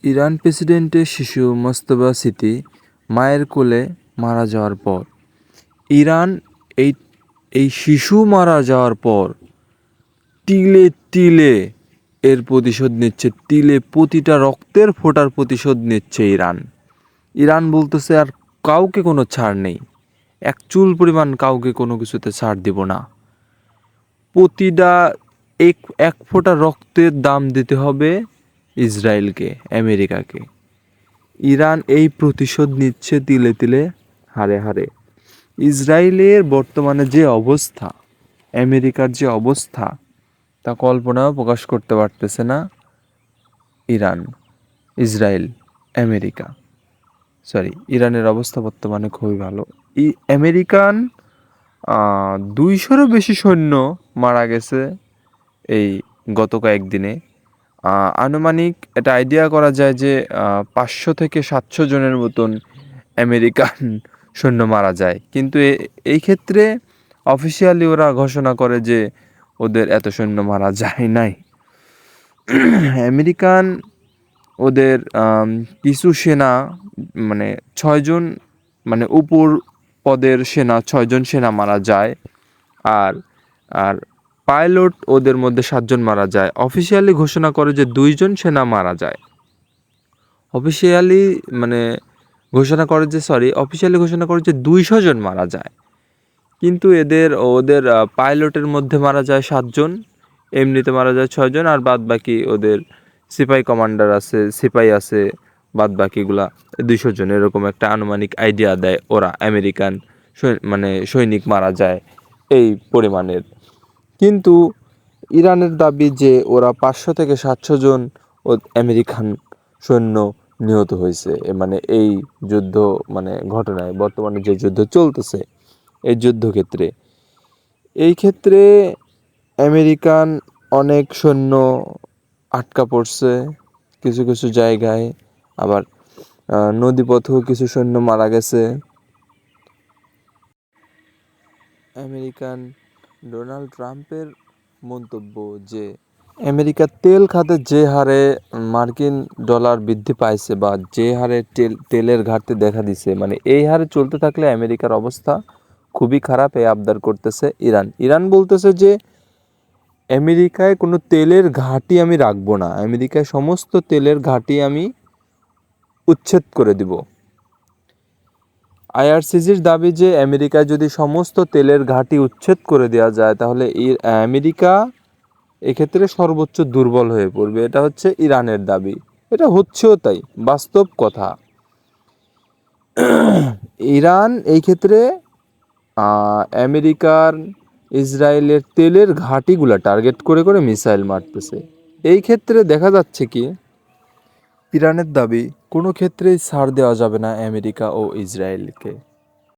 Iran প্রেসিডেন্টের শিশু Mojtaba স্মৃতি মায়ের কোলে মারা যাওয়ার পর ইরান এই এই শিশু মারা যাওয়ার পর তিলে তিলে এর প্রতিশোধ নিচ্ছে, তিলে প্রতিটা রক্তের ফোঁটার প্রতিশোধ নিচ্ছে ইরান। ইরান বলতেছে আর কাউকে কোনো ছাড় নেই, এক চুল পরিমাণ কাউকে কোনো কিছুতে ছাড় দিব না। প্রতিটা এক এক ফোঁটা রক্তের দাম দিতে হবে ইসরায়েলকে, আমেরিকাকে। ইরান এই প্রতিশোধ নিচ্ছে তিলে তিলে, হারে হারে। ইসরায়েলের বর্তমানে যে অবস্থা, আমেরিকার যে অবস্থা, তা কল্পনাও প্রকাশ করতে পারতেছে না ইরান, ইসরায়েল, আমেরিকা। ইরানের অবস্থা বর্তমানে খুবই ভালো। আমেরিকান 200-রও বেশি সৈন্য মারা গেছে এই গত কয়েকদিনে। আনুমানিক এটা আইডিয়া করা যায় যে 500 থেকে 700 জনের মতন আমেরিকান সৈন্য মারা যায়। কিন্তু এই ক্ষেত্রে অফিসিয়ালি ওরা ঘোষণা করে যে ওদের এত সৈন্য মারা যায় নাই। আমেরিকান ওদের কিছু সেনা, মানে 6 জন, মানে উপর পদের সেনা 6 জন সেনা মারা যায়। আর আর পাইলট ওদের মধ্যে 7 জন মারা যায়। অফিসিয়ালি ঘোষণা করে যে 2 জন সেনা মারা যায়। অফিসিয়ালি মানে অফিসিয়ালি ঘোষণা করে যে 200 জন মারা যায়। কিন্তু ওদের পাইলটের মধ্যে মারা যায় 7 জন, এমনিতে মারা যায় 6 জন, আর বাদ বাকি ওদের সিপাহি কমান্ডার আছে, সিপাহি আছে, বাদ বাকিগুলা 200 জন, এরকম একটা আনুমানিক আইডিয়া দেয় ওরা। আমেরিকান মানে সৈনিক মারা যায় এই পরিমাণের। কিন্তু ইরানের দাবি যে ওরা 500 থেকে 700 জন আমেরিকান সৈন্য নিহত হয়েছে, মানে এই যুদ্ধ, মানে ঘটনায়, বর্তমানে যে যুদ্ধ চলতেছে এই যুদ্ধক্ষেত্রে। এই ক্ষেত্রে আমেরিকান অনেক সৈন্য আটকা পড়ছে কিছু কিছু জায়গায়, আবার নদীপথেও কিছু সৈন্য মারা গেছে। আমেরিকান ডোনাল্ড ট্রাম্পের মন্তব্য যে আমেরিকার তেল খাতে যে হারে মার্কিন ডলার বৃদ্ধি পাইছে, বা যে হারে তেলের ঘাটতি দেখা দিছে, মানে এই হারে চলতে থাকলে আমেরিকার অবস্থা খুবই খারাপ। এই আবদার করতেছে ইরান বলতেছে যে আমেরিকায় কোনো তেলের ঘাঁটি আমি রাখবো না, আমেরিকায় সমস্ত তেলের ঘাঁটি আমি উচ্ছেদ করে দিব। আইআরসিসির দাবি যে আমেরিকায় যদি সমস্ত তেলের ঘাঁটি উচ্ছেদ করে দেওয়া যায়, তাহলে আমেরিকা এক্ষেত্রে সর্বোচ্চ দুর্বল হয়ে পড়বে। এটা হচ্ছে ইরানের দাবি, এটা হচ্ছেও তাই, বাস্তব কথা। ইরান এই ক্ষেত্রে আমেরিকার, ইসরায়েলের তেলের ঘাঁটিগুলা টার্গেট করে করে মিসাইল মারতেছে। এই ক্ষেত্রে দেখা যাচ্ছে কি ইরানের দাবি কোনো ক্ষেত্রেই ছাড় দেওয়া যাবে না আমেরিকা ও ইসরায়েলকে।